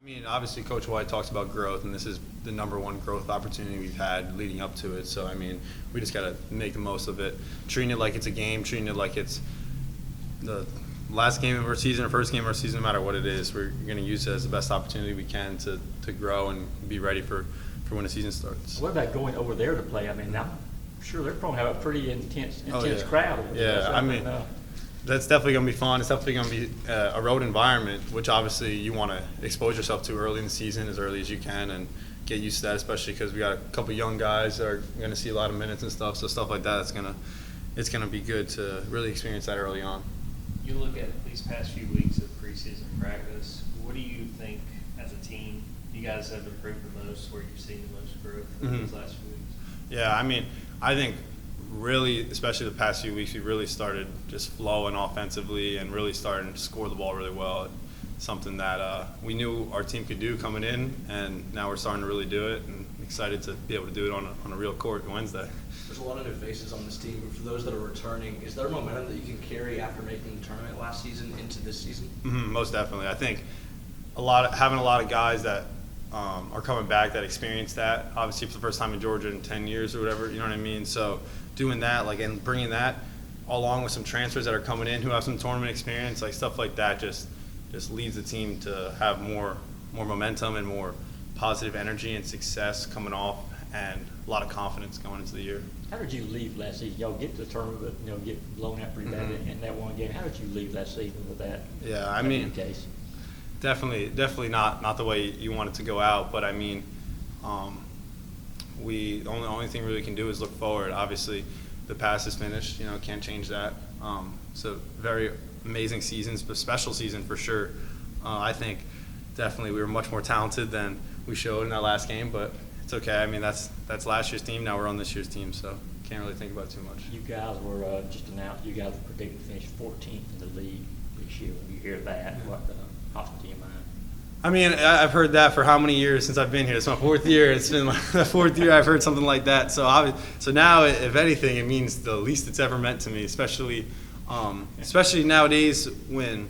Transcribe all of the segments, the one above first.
I mean, obviously, Coach White talks about growth, and this is the number one growth opportunity we've had leading up to it. So, I mean, we just got to make the most of it, treating it like it's a game, treating it like it's the last game of our season or first game of our season, no matter what it is. We're going to use it as the best opportunity we can to grow and be ready for when the season starts. What about going over there to play? I mean, I'm sure they're probably have a pretty intense crowd over there. Yeah, So I mean, that's definitely going to be fun. It's definitely going to be a road environment, which obviously you want to expose yourself to early in the season, as early as you can, and get used to that, especially because we got a couple young guys that are going to see a lot of minutes and stuff. So stuff like that, it's going to be good to really experience that early on. You look at these past few weeks of preseason practice. What do you think, as a team, you guys have improved the most, where you've seen the most growth in these last few weeks? Yeah, I mean, I think really, especially the past few weeks, we really started just flowing offensively and really starting to score the ball really well. Something that we knew our team could do coming in, and now we're starting to really do it, and excited to be able to do it on a real court Wednesday. There's a lot of new faces on this team, but for those that are returning, is there momentum that you can carry after making the tournament last season into this season? Most definitely. I think having a lot of guys that are coming back that experience that, obviously for the first time in Georgia in 10 years or whatever, you know what I mean? So doing that, and bringing that along with some transfers that are coming in who have some tournament experience, stuff like that just leads the team to have more momentum and more positive energy and success coming off, and a lot of confidence going into the year. How did you leave last season? Y'all get to the tournament, but get blown out pretty bad in that one game. How did you leave last season with that? Yeah, I mean, case? Definitely not the way you want it to go out. But I mean, the only thing we really can do is look forward. Obviously, the past is finished. Can't change that. So very amazing seasons, but special season for sure. I think definitely we were much more talented than we showed in that last game, but it's okay. I mean, that's last year's team. Now we're on this year's team, so can't really think about it too much. You guys were just announced. You guys were predicted to finish 14th in the league this year. When you hear that, what pops into your mind? I mean, I've heard that for how many years since I've been here? It's my fourth year. It's been the fourth year I've heard something like that. So now, if anything, it means the least it's ever meant to me, especially nowadays when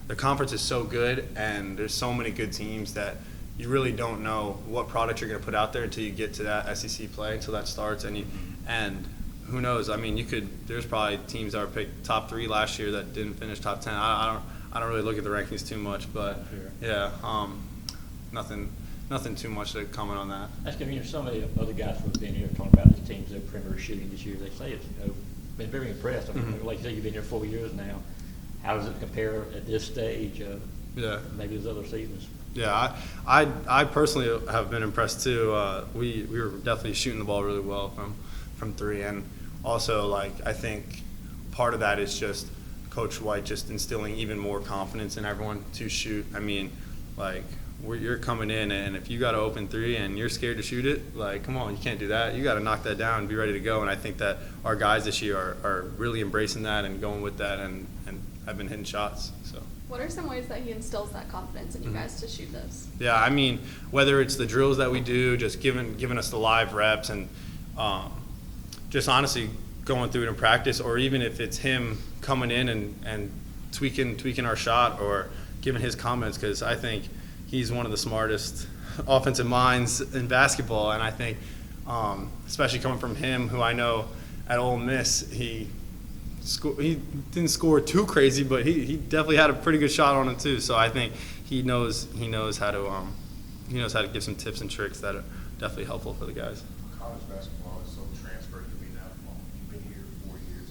the conference is so good and there's so many good teams that you really don't know what product you're going to put out there until you get to that SEC play, until that starts, and who knows? I mean, there's probably teams that were picked top 3 last year that didn't finish top 10. I don't really look at the rankings too much, but yeah, nothing too much to comment on that. That's good. Some of the other guys who have been here talking about the teams that perimeter shooting this year. They say it's been very impressed. I mean, like you say, you've been here 4 years now. How does it compare at this stage? Maybe those other seasons. Yeah, I personally have been impressed too. We were definitely shooting the ball really well from 3, and also I think part of that is just Coach White just instilling even more confidence in everyone to shoot. I mean, you're coming in, and if you got to open 3 and you're scared to shoot it, come on, you can't do that. You got to knock that down and be ready to go. And I think that our guys this year are really embracing that and going with that, and have been hitting shots. So. What are some ways that he instills that confidence in you guys to shoot this? Yeah, I mean, whether it's the drills that we do, just giving us the live reps, and just honestly going through it in practice, or even if it's him coming in and tweaking our shot or giving his comments, because I think he's one of the smartest offensive minds in basketball, and I think especially coming from him, who I know at Ole Miss, he didn't score too crazy, but he definitely had a pretty good shot on it too. So I think he knows how to give some tips and tricks that are definitely helpful for the guys. College basketball is so transferred to me now. You've been here 4 years.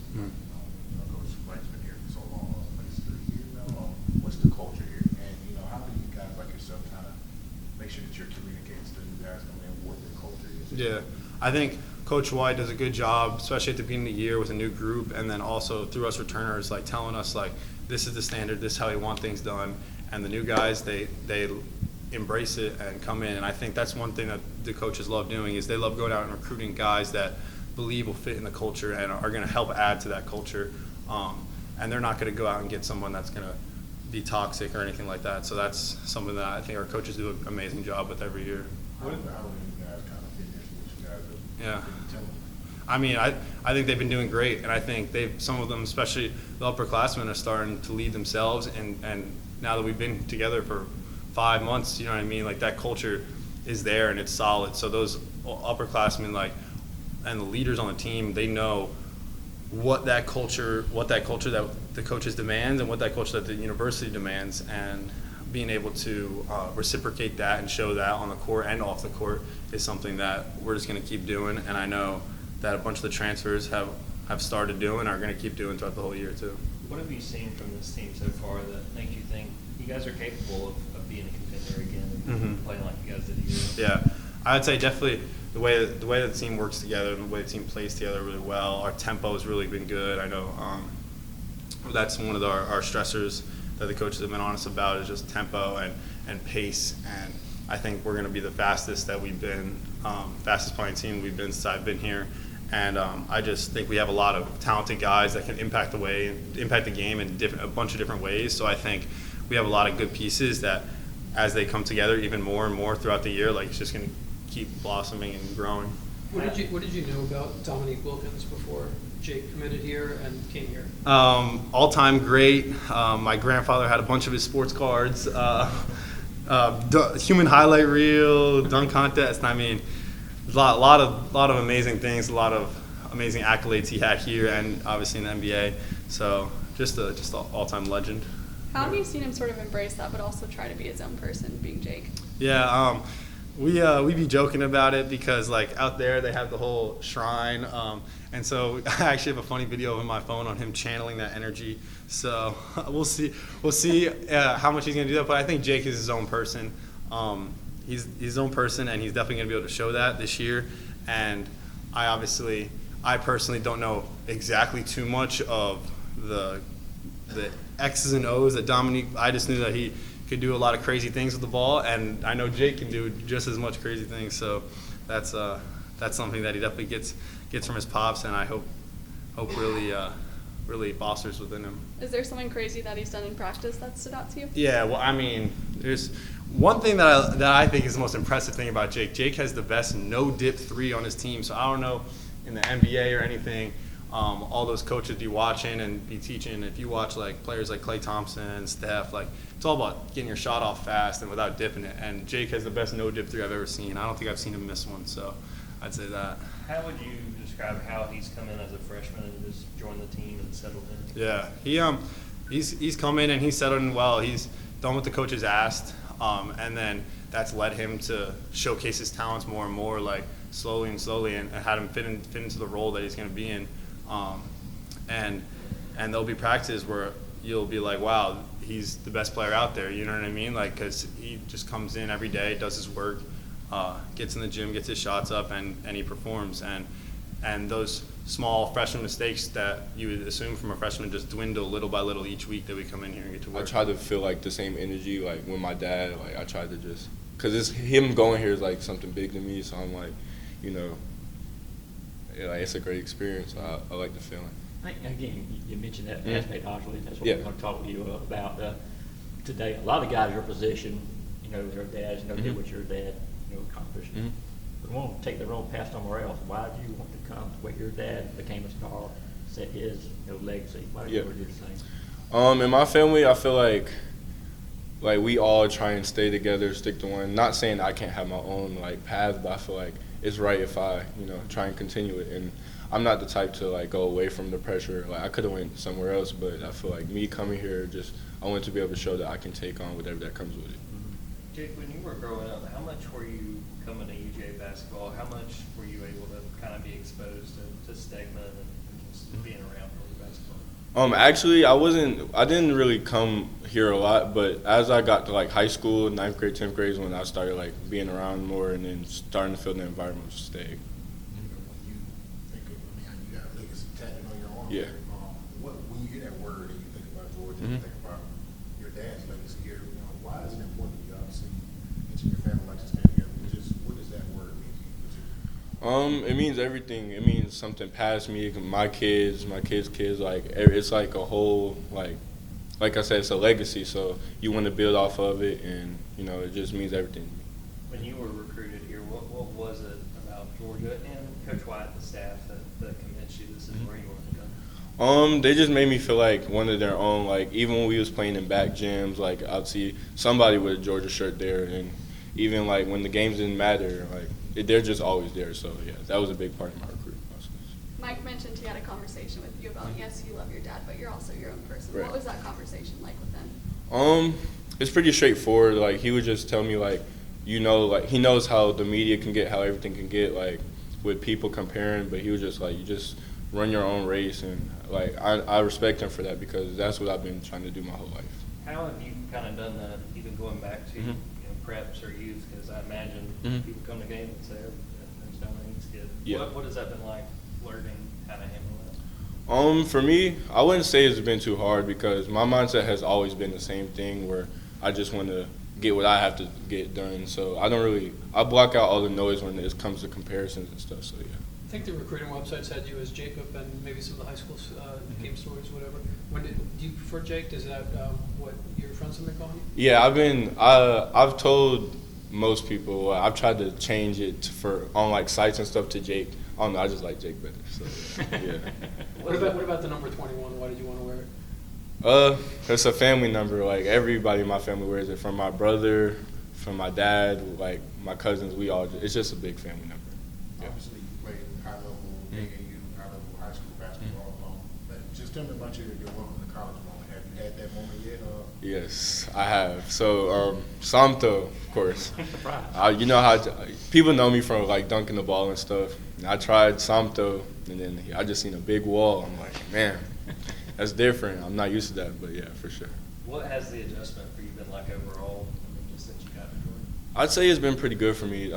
Coach White's been here for so long. It's 3 years now. What's the culture here? And how do you guys like yourself kind of make sure that you're communicating to the new guys coming in what the culture is? Yeah, I think Coach White does a good job, especially at the beginning of the year with a new group, and then also through us returners, telling us this is the standard, this is how we want things done, and the new guys they embrace it and come in. And I think that's one thing that the coaches love doing, is they love going out and recruiting guys that believe will fit in the culture and are going to help add to that culture, and they're not going to go out and get someone that's going to be toxic or anything like that. So that's something that I think our coaches do an amazing job with every year. How do you guys kind of fit this with you guys? Yeah. I mean, I think they've been doing great, and I think some of them, especially the upperclassmen, are starting to lead themselves, and now that we've been together for 5 months, you know what I mean? Like that culture is there and it's solid. So those upperclassmen, like, and the leaders on the team, they know what that culture that the coaches demand and what that culture that the university demands, and being able to reciprocate that and show that on the court and off the court is something that we're just going to keep doing. And I know that a bunch of the transfers have started doing, are going to keep doing throughout the whole year too. What have you seen from this team so far that makes you think you guys are capable of being a contender again and playing like you guys did a year ago? Yeah, I would say definitely the way the team works together and the way the team plays together really well. Our tempo has really been good. I know that's one of our stressors that the coaches have been honest about, is just tempo and pace. And I think we're going to be the fastest that we've been, fastest playing team we've been since I've been here. And I just think we have a lot of talented guys that can impact the game in a bunch of different ways. So I think we have a lot of good pieces that, as they come together even more and more throughout the year, like, it's just going to keep blossoming and growing. What did you know about Dominique Wilkins before Jake committed here and came here? All-time great. My grandfather had a bunch of his sports cards. Human highlight reel, dunk contest. I mean, a lot of amazing things, a lot of amazing accolades he had here and obviously in the NBA. So just an all-time legend. How have you seen him sort of embrace that, but also try to be his own person, being Jake? Yeah, we be joking about it because, like, out there they have the whole shrine, and so I actually have a funny video on my phone on him channeling that energy. So we'll see how much he's gonna do that. But I think Jake is his own person. He's his own person, and he's definitely gonna be able to show that this year. And I personally don't know exactly too much of the X's and O's that Dominique. I just knew that he could do a lot of crazy things with the ball, and I know Jake can do just as much crazy things. So that's something that he definitely gets from his pops, and I hope really fosters within him. Is there something crazy that he's done in practice that stood out to you? Yeah, well, I mean, there's one thing that I think is the most impressive thing about Jake. Jake has the best no-dip three on his team. So I don't know in the NBA or anything, all those coaches be watching and be teaching. If you watch like players like Klay Thompson, Steph, like, it's all about getting your shot off fast and without dipping it. And Jake has the best no-dip three I've ever seen. I don't think I've seen him miss one. So I'd say that. How would you describe how he's come in as a freshman and just joined the team and settled in? Yeah, he's come in and he's settled in well. He's done what the coaches asked, and then that's led him to showcase his talents more and more, like slowly and had him fit into the role that he's going to be in. And there'll be practices where you'll be like, wow, he's the best player out there. You know what I mean? Like, because he just comes in every day, does his work, gets in the gym, gets his shots up, and he performs. And those small freshman mistakes that you would assume from a freshman just dwindle little by little each week that we come in here and get to work. I try to feel like the same energy, like with my dad. Like, I try to just, because it's him going here is like something big to me. So I'm like, you know, like, it's a great experience. I like the feeling. I think, again, you mentioned that aspect, obviously. That's what Yeah. we're going to talk with you about today. A lot of guys in your position, you know, their dads, you know, did what your dad, you know, accomplished. But want to take their own path somewhere else. Why do you want to come to where your dad became a star, set his, you know, legacy? Why do you want to do the same? In my family, I feel like we all try and stay together, stick to one. Not saying I can't have my own like path, but I feel like it's right if I, you know, try and continue it. And I'm not the type to like go away from the pressure. Like, I could have went somewhere else, but I feel like me coming here, just I want to be able to show that I can take on whatever that comes with it. Jake, when you were growing up, how much were you coming to UJ basketball? How much were you able to kind of be exposed to Stegman and just being around early basketball? Actually, I didn't really come here a lot, but as I got to like high school, 9th grade, 10th grade is when I started like being around more and then starting to feel the environment of Steg. When you think of, I mean, you got legacy tattooed on your arm. Yeah. When you hear that word and you think about Georgia, you think about your dad's legacy here, you know, why is it important to you? Obviously, each of your family likes to stand together. What does that word mean to you? It means everything. It means something past me, my kids, kids. Like, it's like a whole, like I said, it's a legacy. So you want to build off of it, and you know, it just means everything. When you were recruited here, what was it about Georgia and Coach White, the staff, that convinced you this is where you wanted to They just made me feel like one of their own. Like even when we was playing in back gyms, like I'd see somebody with a Georgia shirt there, and even like when the games didn't matter, like they're just always there. So yeah, that was a big part of my recruiting process. Mike mentioned he had a conversation with you about, yes, you love your dad, but you're also your own person. Right. What was that conversation like with him? It's pretty straightforward. Like he would just tell me like, like he knows how the media can get, how everything can get, like with people comparing, but he was just like, you just run your own race, and like I respect him for that because that's what I've been trying to do my whole life. How have you kind of done that, even going back to preps or youth? Because I imagine people come to games and say, oh, there's Dominique's kid. Yeah. What has that been like, learning how to handle that? For me, I wouldn't say it's been too hard because my mindset has always been the same thing where I just want to get what I have to get done. So I block out all the noise when it comes to comparisons and stuff. So yeah. I think the recruiting websites had you as Jacob and maybe some of the high school game stories, whatever. Do you prefer Jake? Is that what your friends have been calling you? Yeah, I've told most people, I've tried to change it on like sites and stuff to Jake. I don't know, I just like Jake better. So yeah. What about the number 21? Why did you want to wear it? It's a family number. Like everybody in my family wears it. From my brother, from my dad, like my cousins. It's just a big family number. Yeah. Obviously, you played high level, AAU, high level high school basketball. But just tell me about your welcome to college moment. Have you had that moment yet? Yes, I have. So, Samto, of course. You know how people know me from like dunking the ball and stuff. And I tried Samto, and then I just seen a big wall. I'm like, man, that's different. I'm not used to that, but yeah, for sure. What has the adjustment for you been like overall, just since you got to Georgia? I'd say it's been pretty good for me.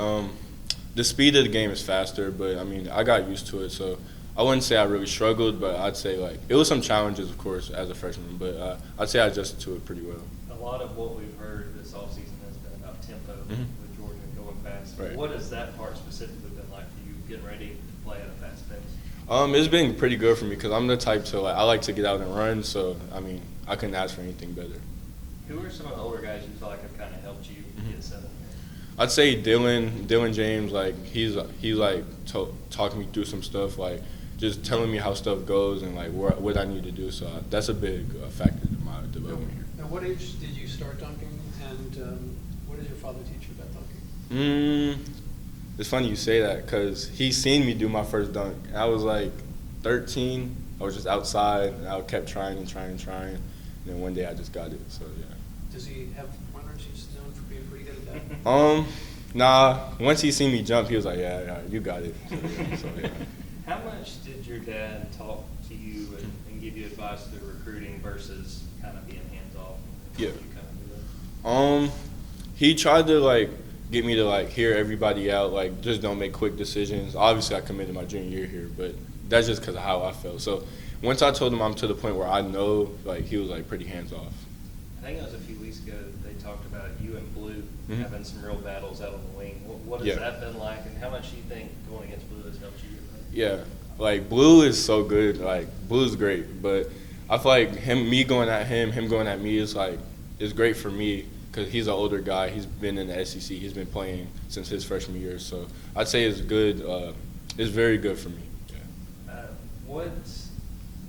The speed of the game is faster, but I mean, I got used to it, so I wouldn't say I really struggled, but I'd say like it was some challenges, of course, as a freshman, but I'd say I adjusted to it pretty well. A lot of what we've heard this offseason has been about tempo with Georgia going fast. Right. What has that part specifically been like for you, getting ready to play at a fast pace? It's been pretty good for me because I'm the type to I like to get out and run, so I mean I couldn't ask for anything better. Who are some of the older guys you feel like have kind of helped you get settled here? I'd say Dylan James, like he's like talking me through some stuff, like just telling me how stuff goes and like what I need to do. So that's a big factor to my development here. At what age did you start dunking, and what did your father teach you about dunking? It's funny you say that because he's seen me do my first dunk. I was like 13. I was just outside, and I kept trying and trying and trying. And then one day I just got it. So yeah. Does he have pointers he's known for being pretty good at that? Nah. Once he seen me jump, he was like, "Yeah, you got it." So yeah. How much did your dad talk to you and give you advice through recruiting versus kind of being hands off? Yeah. You kind of do that? He tried to like get me to like hear everybody out, like just don't make quick decisions. Obviously, I committed my junior year here, but that's just because of how I felt. So once I told him I'm to the point where I know, like he was like pretty hands off. I think it was a few weeks ago they talked about you and Blue having some real battles out on the wing. What has that been like, and how much do you think going against Blue has helped you? Yeah, like Blue is so good. Like Blue's great, but I feel like me going at him going at me is like it's great for me because he's an older guy. He's been in the SEC. He's been playing since his freshman year. So I'd say it's good. It's very good for me. Yeah. Once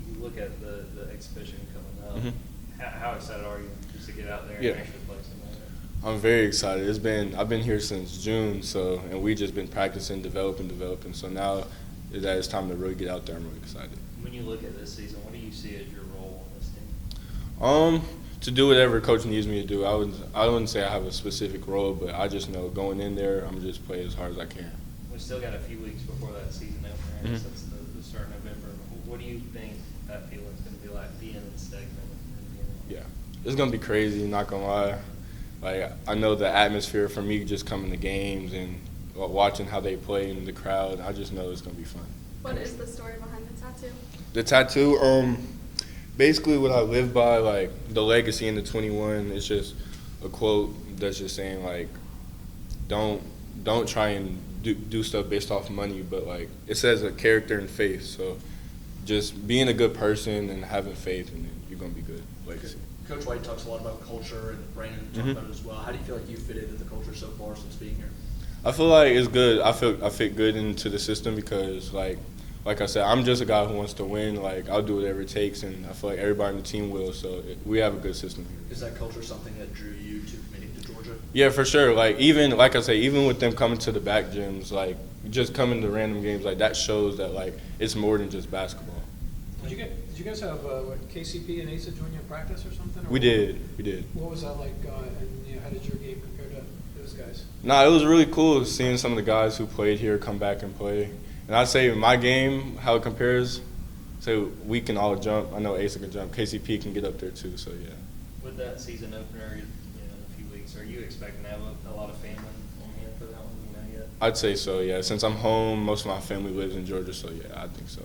you look at the exhibition coming up, how excited are you just to get out there and actually play somebody? I'm very excited. I've been here since June, and we just been practicing, developing. So now that it's time to really get out there, I'm really excited. When you look at this season, what do you see as your role on this team? To do whatever coach needs me to do. I wouldn't say I have a specific role, but I just know going in there, I'm just play as hard as I can. We still got a few weeks before that season opener. That's the start of November. What do you think that feeling's going to be like being in Stegman? Yeah, it's gonna be crazy. Not gonna lie. Like I know the atmosphere for me just coming to games and watching how they play in the crowd. I just know it's gonna be fun. What is the story behind the tattoo? The tattoo, basically what I live by, like the legacy in the 21. It's just a quote that's just saying like, don't try and do stuff based off money, but like it says a character and faith. So just being a good person and having faith, and you're gonna be good. Legacy. Coach White talks a lot about culture, and Brandon talked about it as well. How do you feel like you fit into the culture so far since being here? I feel like it's good. I fit good into the system because like like I said, I'm just a guy who wants to win. Like, I'll do whatever it takes, and I feel like everybody in the team will. So we have a good system here. Is that culture something that drew you to committing to Georgia? Yeah, for sure. Like I say, even with them coming to the back gyms, like just coming to random games, like that shows that like it's more than just basketball. Did you guys have KCP and Asa join you in practice or something? Or We did. What was that like? And how did your game compare to those guys? Nah, it was really cool seeing some of the guys who played here come back and play. And I'd say my game, how it compares, so we can all jump. I know Asa can jump. KCP can get up there too. So yeah. With that season opener, in a few weeks, are you expecting to have a lot of family on hand for that one? Yet? I'd say so. Yeah. Since I'm home, most of my family lives in Georgia. So yeah, I think so.